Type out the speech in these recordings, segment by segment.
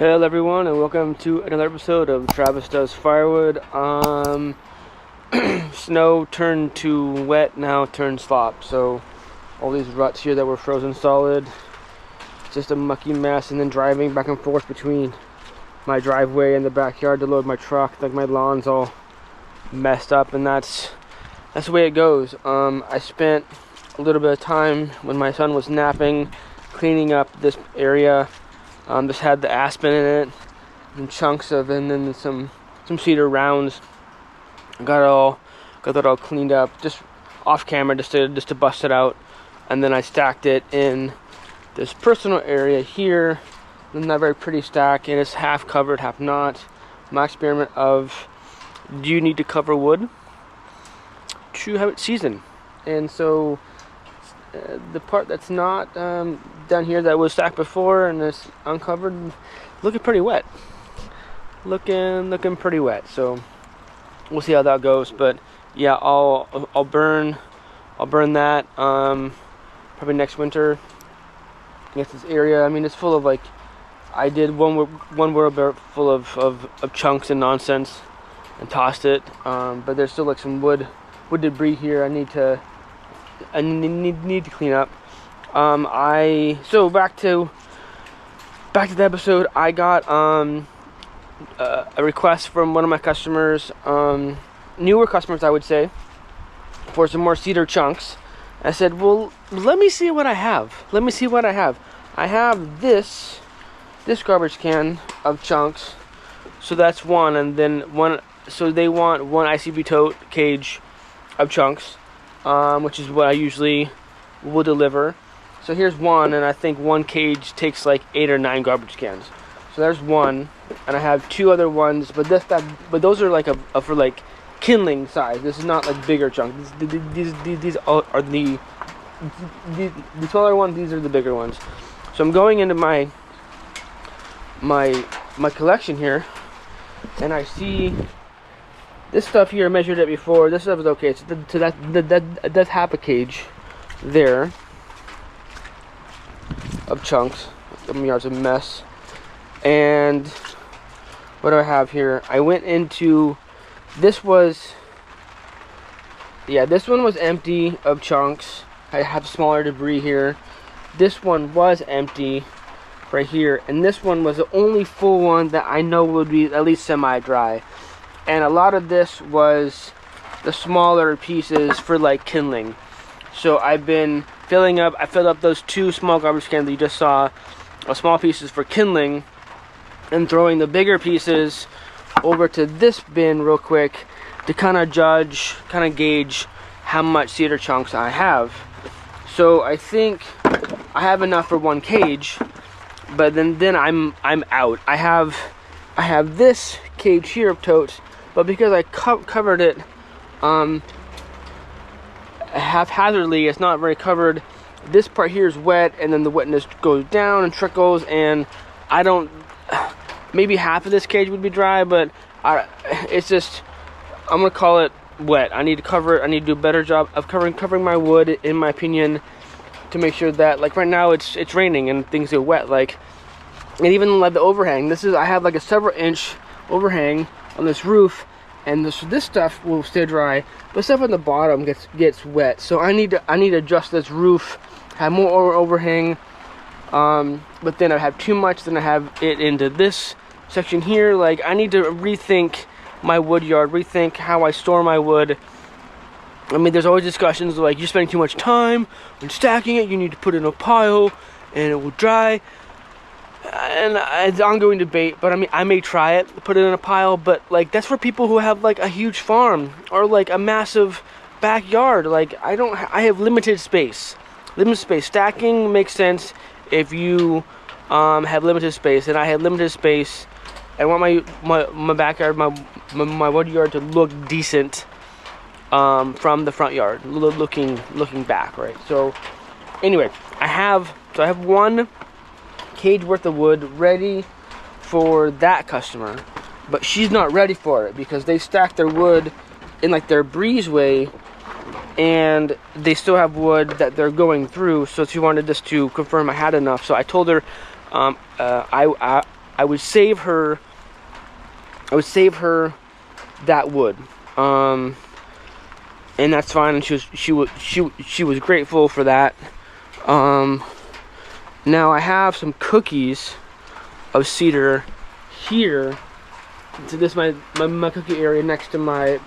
Hello everyone, and welcome to another episode of Travis Does Firewood. Snow turned to wet, now turned slop. So all these ruts here that were frozen solid, just a mucky mess. And then driving back and forth between my driveway and the backyard to load my truck, like my lawn's all messed up, and that's the way it goes. I spent a little bit of time when my son was napping cleaning up this area. Just had the aspen in it, and chunks of, and then some cedar rounds. Got that all cleaned up, just off camera, just to bust it out, and then I stacked it in this personal area here. Not very pretty stack, and it's half covered, half not. My experiment of, do you need to cover wood to have it seasoned? And so the part that's not down here that was stacked before and is uncovered, looking pretty wet. Looking pretty wet. So we'll see how that goes. But yeah, I'll burn that probably next winter. I guess this area, I mean, it's full of, like, I did one wheelbarrow full of chunks and nonsense and tossed it. But there's still like some wood debris here. I need to clean up. So back to the episode. I got a request from one of my customers, newer customers I would say, for some more cedar chunks. I said, well, let me see what I have. I have this garbage can of chunks, so that's one, and then one. So they want one ICB tote cage of chunks, which is what I usually will deliver. So here's one, and I think one cage takes like 8 or 9 garbage cans. So there's one, and I have 2 other ones, but those are like for like kindling size. This is not like bigger chunks. These are the smaller ones. These are the bigger ones. So I'm going into my collection here, and I see this stuff here. I measured it before. This stuff is okay. So that's half a cage there of chunks. The yard's a mess. And what do I have here? I went into this one was empty of chunks. I have smaller debris here. This one was empty right here, and this one was the only full one that I know would be at least semi-dry. And a lot of this was the smaller pieces for like kindling. So I've been filling up. I filled up those 2 small garbage cans that you just saw, small pieces for kindling, and throwing the bigger pieces over to this bin real quick to kind of gauge how much cedar chunks I have. So I think I have enough for 1 cage, but then I'm out. I have this cage here of totes, but because I covered it haphazardly, it's not very covered. This part here is wet, and then the wetness goes down and trickles, and I don't. Maybe half of this cage would be dry, but it's just, I'm gonna call it wet. I need to cover it. I need to do a better job of covering my wood, in my opinion, to make sure that, like, right now it's raining and things get wet, like, and even like the overhang. I have like a several inch overhang on this roof, and this stuff will stay dry, but stuff on the bottom gets wet. So I need to adjust this roof, have more overhang. But then I have too much. Then I have it into this section here. Like, I need to rethink my wood yard, rethink how I store my wood. I mean, there's always discussions like, you're spending too much time when stacking it. You need to put it in a pile, and it will dry. And it's ongoing debate, but I mean, I may try it, put it in a pile, but like, that's for people who have like a huge farm or like a massive backyard. Like, I have limited space. Stacking makes sense if you have limited space, and I had limited space. I want my backyard, my wood yard to look decent from the front yard, looking back, right? So anyway, I have 1 cage worth of wood ready for that customer, but she's not ready for it because they stack their wood in like their breezeway, and they still have wood that they're going through. So she wanted just to confirm I had enough. So I told her I would save her that wood, and that's fine. And she was grateful for that. Now I have some cookies of cedar here. So this is my cookie area next to my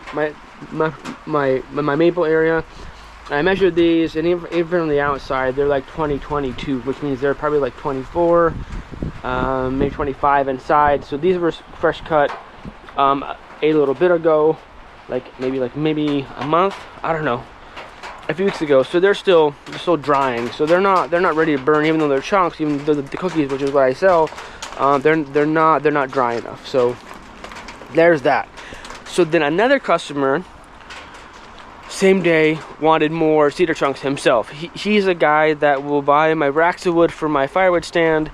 maple area. I measured these, and even on the outside, they're like 22, which means they're probably like 24, maybe 25 inside. So these were fresh cut a little bit ago, maybe a month, I don't know, a few weeks ago. So they're still drying. So they're not ready to burn, even though they're chunks. Even though the cookies, which is what I sell, they're not dry enough. So there's that. So then another customer, same day, wanted more cedar chunks himself. He's a guy that will buy my racks of wood for my firewood stand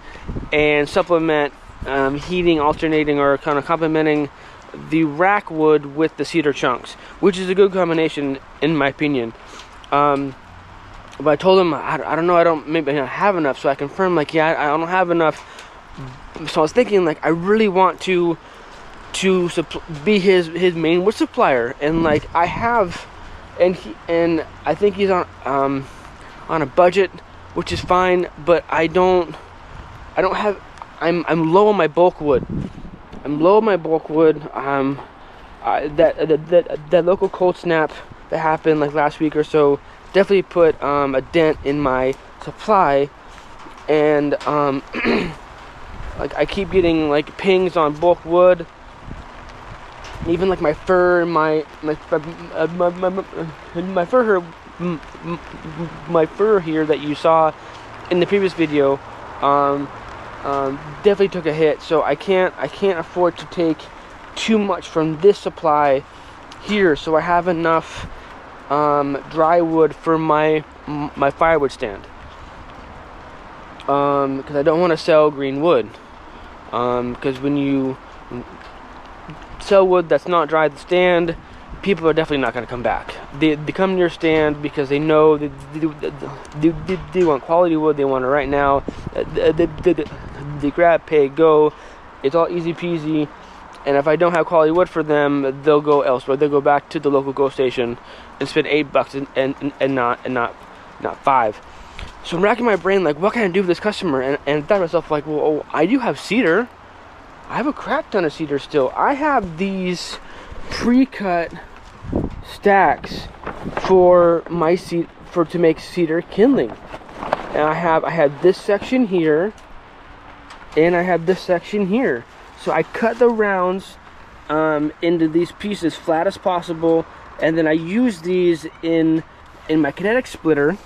and supplement heating, alternating, or kind of complementing the rack wood with the cedar chunks, which is a good combination in my opinion. But I told him I don't know, maybe I don't have enough. So I confirmed, like, yeah, I don't have enough. So I was thinking, like, I really want to be his main wood supplier, and like I have. And I think he's on a budget, which is fine. But I don't have. I'm low on my bulk wood. That local cold snap that happened like last week or so definitely put a dent in my supply. And like I keep getting like pings on bulk wood. Even like my fir, my fir here that you saw in the previous video, definitely took a hit. So I can't afford to take too much from this supply here. So I have enough dry wood for my firewood stand, because I don't want to sell green wood, because when you sell wood that's not dry at the stand, people are definitely not going to come back. They come to your stand because they know they want quality wood. They want it right now. They grab, pay, go. It's all easy peasy. And if I don't have quality wood for them, they'll go elsewhere. They'll go back to the local GO station and spend $8 and not $5. So I'm racking my brain, like, what can I do with this customer? And I thought to myself, like, well, I do have cedar. I have a crap ton of cedar still. I have these pre-cut stacks to make cedar kindling. And I had this section here, and I have this section here. So I cut the rounds into these pieces flat as possible, and then I use these in my kinetic splitter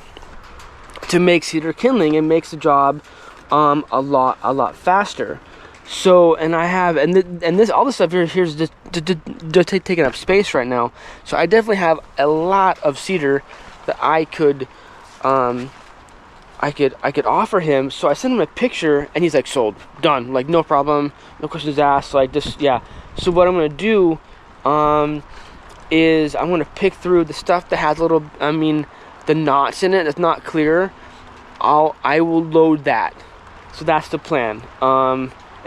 to make cedar kindling. It makes the job a lot faster. So, and this all this stuff here's just taking up space right now. So I definitely have a lot of cedar that I could offer him. So I sent him a picture, and he's like, sold, done, like no problem, no questions asked. Like just, yeah. So what I'm gonna do is I'm gonna pick through the stuff that has little, the knots in it that's not clear. I will load that. So that's the plan.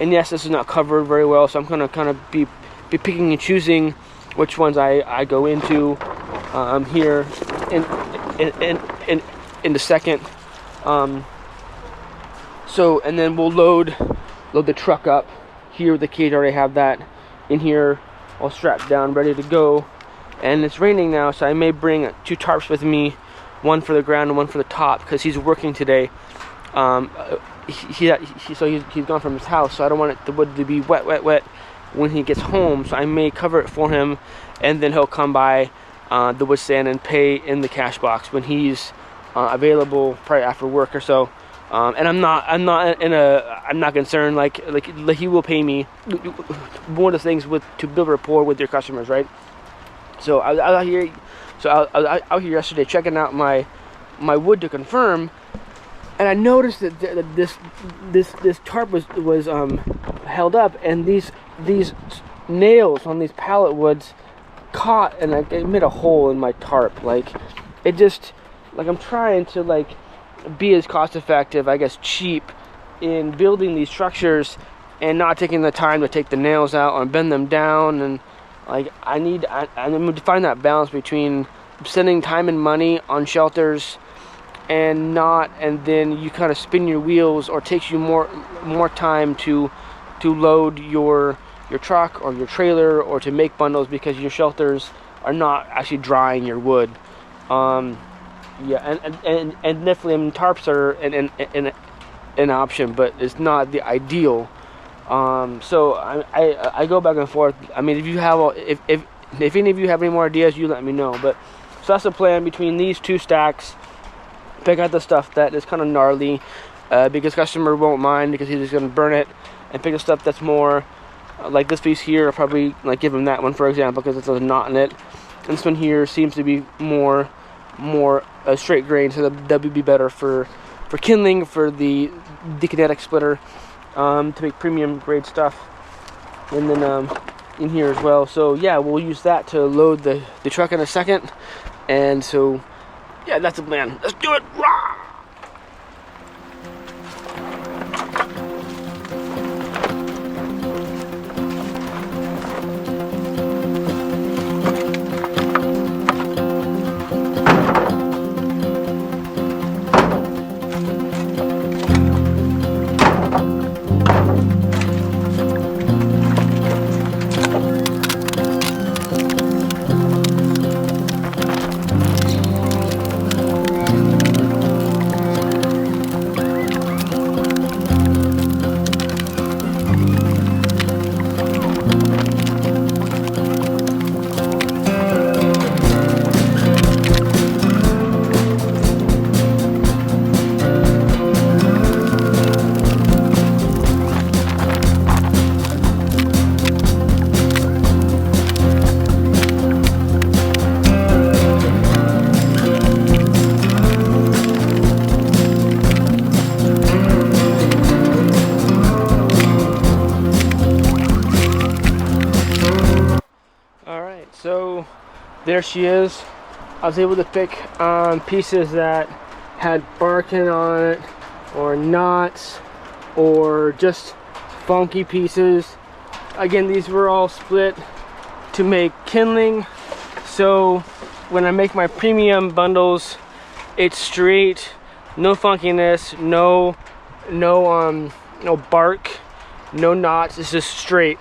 And yes, this is not covered very well, so I'm gonna kind of be picking and choosing which ones I go into here in the second. So, and then we'll load the truck up here with the cage. I already have that in here, all strapped down, ready to go. And it's raining now, so I may bring 2 tarps with me, one for the ground and one for the top, because he's working today. He's gone from his house, so I don't want the wood to be wet when he gets home. So I may cover it for him, and then he'll come by the wood stand and pay in the cash box when he's available, probably after work or so. And I'm not concerned. Like he will pay me. One of the things to build rapport with your customers, right? So I was out here. So I was out here yesterday checking out my wood to confirm. And I noticed that this tarp was held up, and these nails on these pallet woods caught, and it made a hole in my tarp. Like, it just, like, I'm trying to like be as cost effective, I guess cheap, in building these structures and not taking the time to take the nails out or bend them down. And like I'm going to find that balance between spending time and money on shelters and then you kind of spin your wheels, or takes you more time to load your truck or your trailer, or to make bundles, because your shelters are not actually drying your wood. Yeah, and definitely, I mean, tarps are an option, but it's not the ideal. So I go back and forth. I mean, if you have if any of you have any more ideas, you let me know. But so that's the plan between these two stacks. Pick out the stuff that is kind of gnarly, because customer won't mind, because he's just gonna burn it, and pick the stuff that's more like this piece here. I'll probably like give him that one, for example, because it's a knot in it. And this one here seems to be more straight grain, so that would be better for kindling, for the kinetic splitter, to make premium grade stuff. And then in here as well. So yeah, we'll use that to load the truck in a second. And so yeah, that's the plan. Let's do it. Rah! So there she is. I was able to pick pieces that had barking on it, or knots, or just funky pieces. Again, these were all split to make kindling. So when I make my premium bundles, it's straight, no funkiness, no bark, no knots. It's just straight.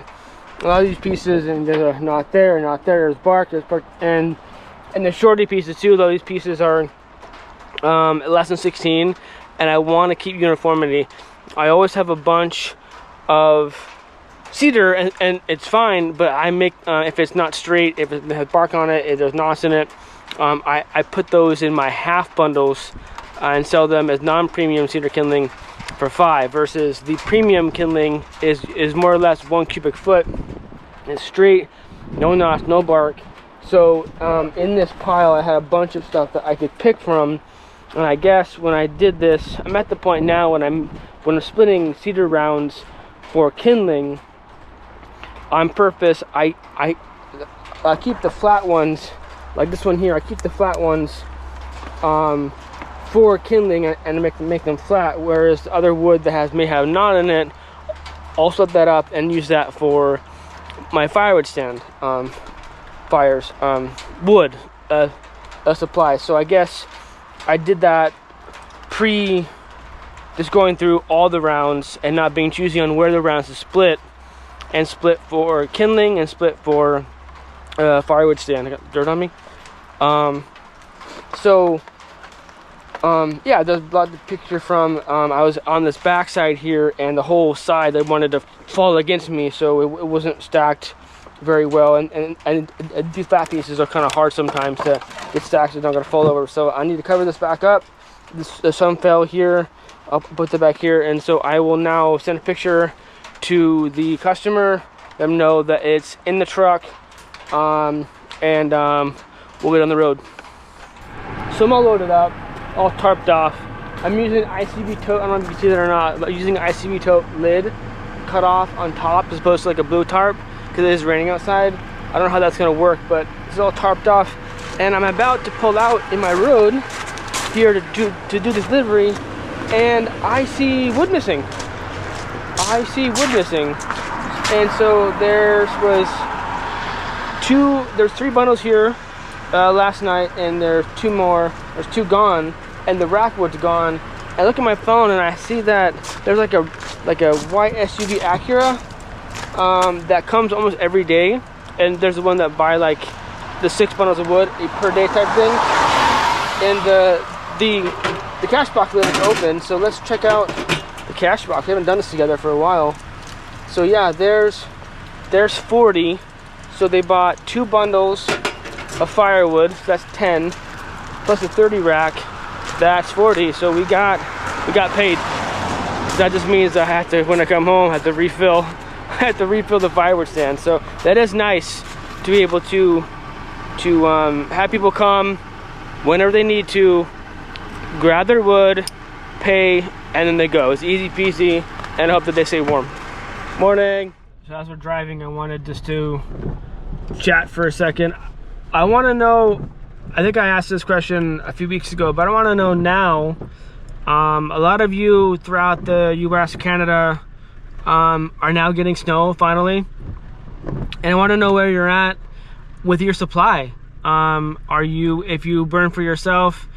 A lot of these pieces, and there's a knot there, there's bark, and the shorty pieces too, though these pieces are less than 16, and I want to keep uniformity. I always have a bunch of cedar, and it's fine, but I make, if it's not straight, if it has bark on it, if there's knots in it, I put those in my half bundles and sell them as non-premium cedar kindling for $5, versus the premium kindling is more or less 1 cubic foot. It's straight, no knots, no bark. So in this pile I had a bunch of stuff that I could pick from, and I guess when I did this, I'm at the point now when I'm splitting cedar rounds for kindling on purpose. I keep the flat ones, like this one here, I keep the flat ones for kindling and make them flat, whereas the other wood that may have knot in it, I'll split that up and use that for my firewood stand, wood supply. So I guess I did that just going through all the rounds and not being choosy on where the rounds to split, and split for kindling and split for firewood stand. I got dirt on me. Yeah, there's a lot of picture from, I was on this back side here, and the whole side I wanted to fall against me, so it wasn't stacked very well, and these flat pieces are kind of hard sometimes to get stacked so they're not going to fall over. So I need to cover this back up. Some fell here, I'll put it back here, and so I will now send a picture to the customer, let them know that it's in the truck, and we'll get on the road. So I'm all loaded up, all tarped off. I'm using ICB tote. I don't know if you can see that or not, but using ICB tote lid cut off on top as opposed to like a blue tarp, because it is raining outside. I don't know how that's gonna work, but it's all tarped off, and I'm about to pull out in my road here to do this delivery, and I see wood missing. I see wood missing. And so there's 3 bundles here last night, and there's 2 more. There's 2 gone, and the rack wood's gone. I look at my phone and I see that there's like a white SUV Acura that comes almost every day, and there's the one that buy like the 6 bundles of wood per day type thing, and the cash box lid is open. So let's check out the cash box. We haven't done this together for a while. So yeah, there's 40. So they bought 2 bundles of firewood. So that's 10 plus the 30 rack. That's 40. So we got paid. That just means I have to, when I come home, have to refill the firewood stand. So that is nice to be able to have people come whenever they need to, grab their wood, pay, and then they go. It's easy peasy, and I hope that they stay warm. Morning. So as we're driving, I wanted just to chat for a second. I want to know, I think I asked this question a few weeks ago, but I want to know now. A lot of you throughout the US, Canada, are now getting snow finally, and I want to know where you're at with your supply. Are you, if you burn for yourself,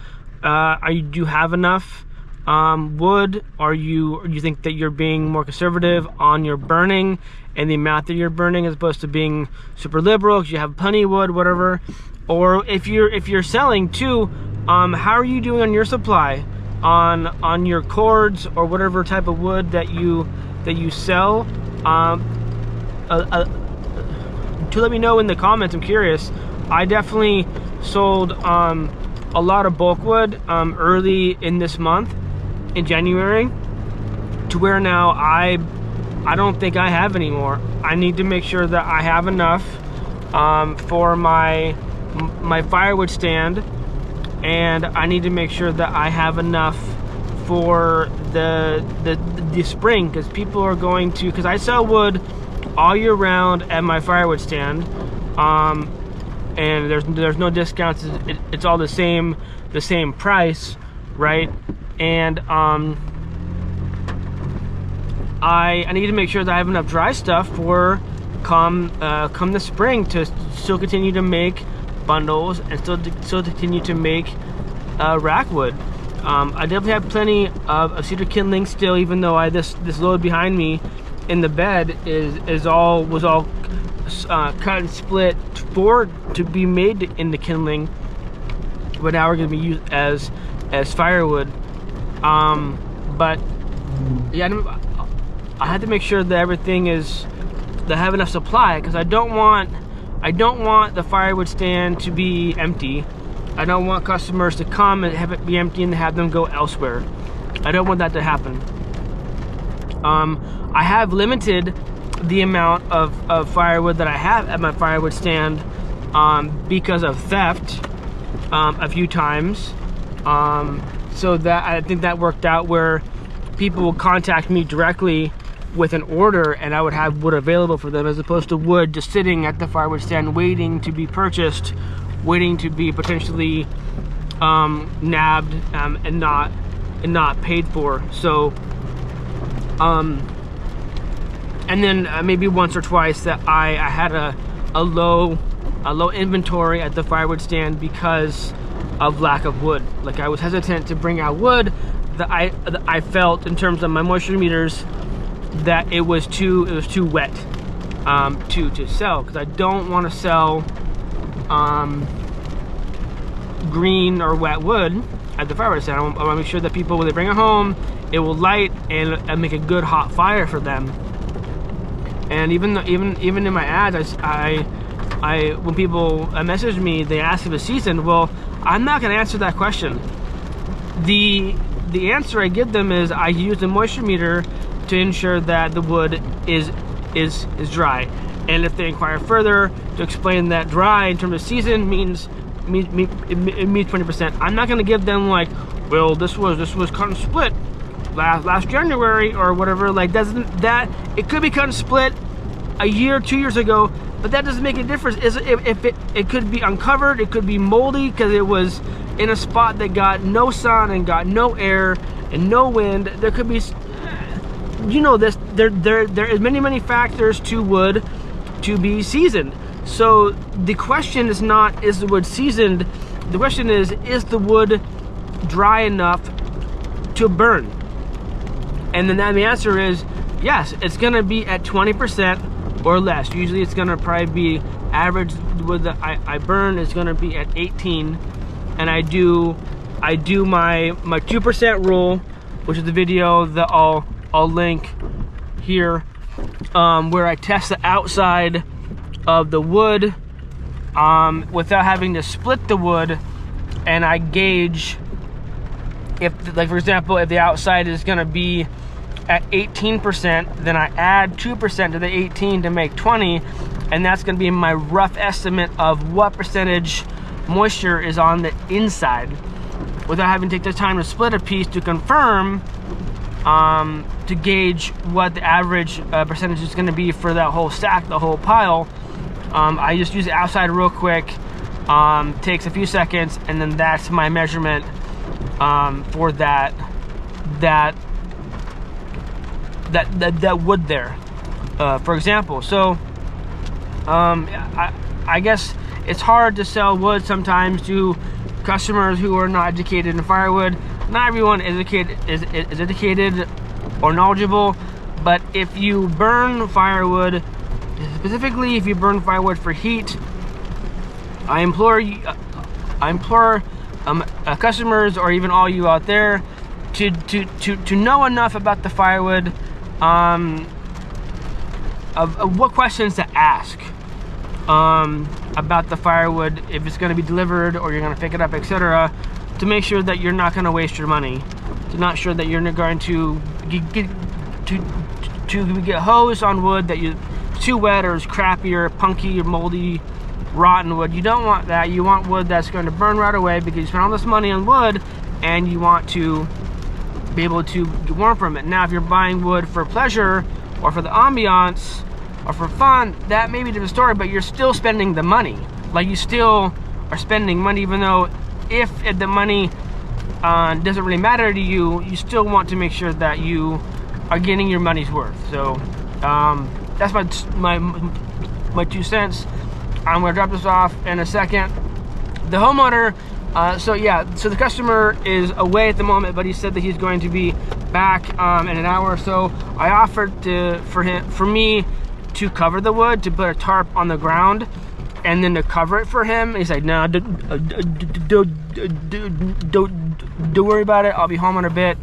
do you have enough wood? Or you think that you're being more conservative on your burning and the amount that you're burning, as opposed to being super liberal because you have plenty of wood, whatever? Or if you're selling too, how are you doing on your supply, on your cords or whatever type of wood that you sell? To let me know in the comments. I'm curious. I definitely sold a lot of bulk wood early in this month, in January, to where now I don't think I have any more. I need to make sure that I have enough for my firewood stand, and I need to make sure that I have enough for the spring, because people are going to, because I sell wood all year round at my firewood stand, and there's no discounts. It's all the same price, right? And I need to make sure that I have enough dry stuff for come the spring to still continue to make bundles and still continue to make rack wood. I definitely have plenty of cedar kindling still, even though this load behind me in the bed was all cut and split to be made into kindling, but now we're going to be used as firewood. But yeah, I had to make sure that everything that I have enough supply, because I don't want the firewood stand to be empty. I don't want customers to come and have it be empty and have them go elsewhere. I don't want that to happen. I have limited the amount of firewood that I have at my firewood stand because of theft a few times. So that I think that worked out, where people will contact me directly with an order and I would have wood available for them, as opposed to wood just sitting at the firewood stand waiting to be purchased, waiting to be potentially nabbed and not paid for. So and then maybe once or twice that I had a low inventory at the firewood stand because of lack of wood. Like, I was hesitant to bring out wood that I felt, in terms of my moisture meters, that it was too wet to sell, because I don't want to sell green or wet wood at the firewood stand. I want to make sure that people, when they bring it home, it will light and make a good hot fire for them. And even in my ads, I when people message me, they ask if it's seasoned. Well, I'm not going to answer that question. The answer I give them is I use the moisture meter to ensure that the wood is dry. And if they inquire further, to explain that dry in terms of season means 20%. I'm not going to give them like, well, this was cut and split last January or whatever. Like, that it could be cut and split a year, 2 years ago, but that doesn't make a difference. If it could be uncovered, it could be moldy because it was in a spot that got no sun and got no air and no wind. There could be you know this, there is many factors to wood to be seasoned. So the question is not, is the wood seasoned? The question is the wood dry enough to burn? And then the answer is yes, it's gonna be at 20% or less. Usually it's gonna probably be average wood that I burn is gonna be at 18. And I do my 2% rule, which is the video that I'll link here, where I test the outside of the wood without having to split the wood, and I gauge if, like for example, if the outside is going to be at 18%, then I add 2% to the 18 to make 20, and that's going to be my rough estimate of what percentage moisture is on the inside, without having to take the time to split a piece to confirm, to gauge what the average percentage is going to be for that whole stack, the whole pile. I just use the outside real quick, takes a few seconds, and then that's my measurement for that wood there, for example. So I guess it's hard to sell wood sometimes to customers who are not educated in firewood. Not everyone is educated or knowledgeable, but if you burn firewood, specifically if you burn firewood for heat, I implore customers, or even all you out there, to know enough about the firewood, of what questions to ask about the firewood, if it's going to be delivered or you're going to pick it up, etc., to make sure that you're not going to waste your money, to not sure that you're going to get hosed on wood that you too wet or is crappy or punky or moldy, rotten wood. You don't want that. You want wood that's going to burn right away, because you spent all this money on wood and you want to be able to get warm from it. Now, if you're buying wood for pleasure or for the ambiance or for fun, that may be a different story, but you're still spending the money. Like, you still are spending money, even though if the money doesn't really matter to you, you still want to make sure that you are getting your money's worth. So that's my 2 cents. I'm gonna drop this off in a second. The homeowner, so the customer is away at the moment, but he said that he's going to be back in an hour or so. I offered for me to cover the wood, to put a tarp on the ground and then to cover it for him. And he's like, no, don't worry about it, I'll be home in a bit,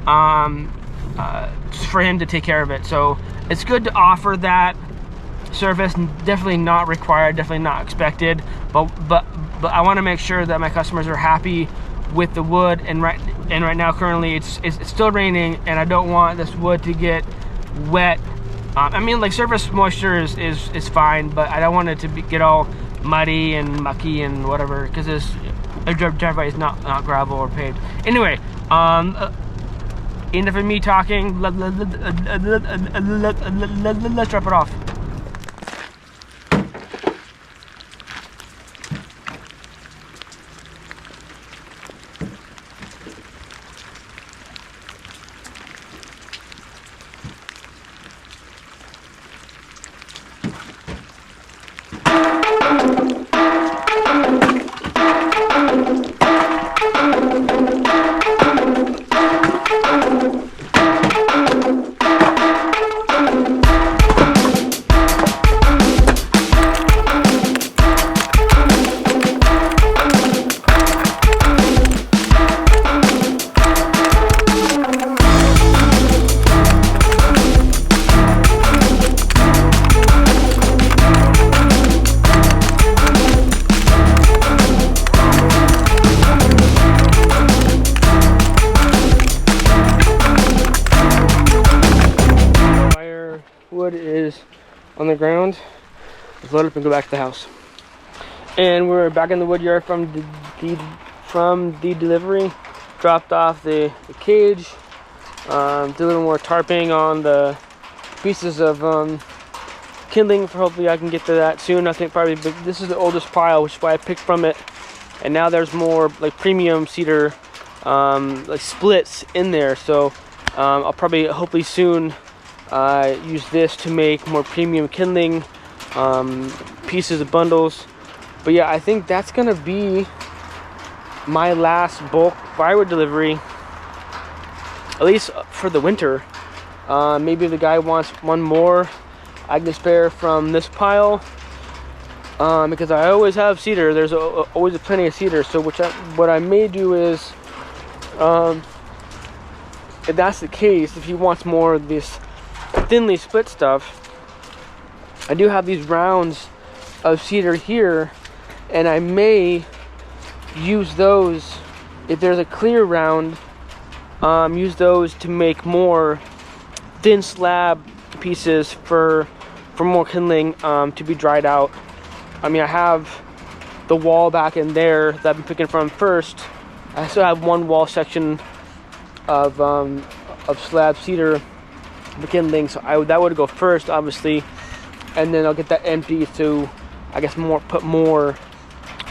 for him to take care of it. So it's good to offer that service. Definitely not required, definitely not expected, but I want to make sure that my customers are happy with the wood. And right now currently it's still raining, and I don't want this wood to get wet. I mean, like, surface moisture is fine, but I don't want it to get all muddy and mucky and whatever, because this driveway is not gravel or paved. Anyway, enough of me talking. Let's drop it off. Firewood is on the ground. Let's load up and go back to the house. And we're back in the wood yard from the delivery. Dropped off the cage. Did a little more tarping on the pieces of kindling. For hopefully I can get to that soon. I think probably, but this is the oldest pile, which is why I picked from it. And now there's more like premium cedar like splits in there. So I'll probably hopefully soon I use this to make more premium kindling pieces of bundles. But yeah, I think that's gonna be my last bulk firewood delivery, at least for the winter. Maybe if the guy wants one more, I can spare from this pile, because I always have cedar. There's always plenty of cedar. So what I may do is, if that's the case, if he wants more of this thinly split stuff, I do have these rounds of cedar here, and I may use those, if there's a clear round, use those to make more thin slab pieces for more kindling, to be dried out. I mean, I have the wall back in there that I've been picking from first. I still have one wall section of slab cedar for kindling, so that would go first, obviously, and then I'll get that empty to, I guess, put more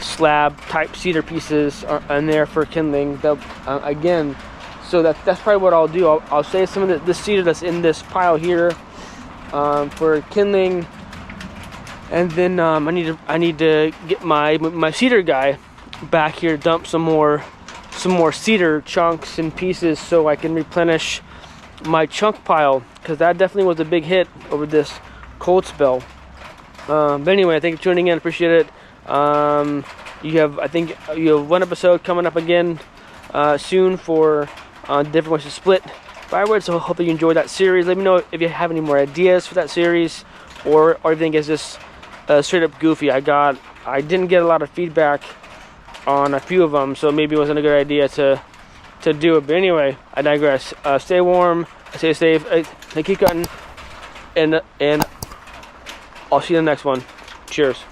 slab type cedar pieces in there for kindling. Again, so that's probably what I'll do. I'll save some of the cedar that's in this pile here for kindling, and then I need to get my cedar guy back here to dump some more cedar chunks and pieces so I can replenish my chunk pile, because that definitely was a big hit over this cold spell. But anyway, thank you for tuning in. Appreciate it. I think you have one episode coming up again soon for different ways to split firewood. So hopefully you enjoyed that series. Let me know if you have any more ideas for that series, or if you think it's just straight up goofy. I didn't get a lot of feedback on a few of them, so maybe it wasn't a good idea to do it. But anyway, I digress. Stay warm, stay safe, keep cutting, and I'll see you in the next one. Cheers.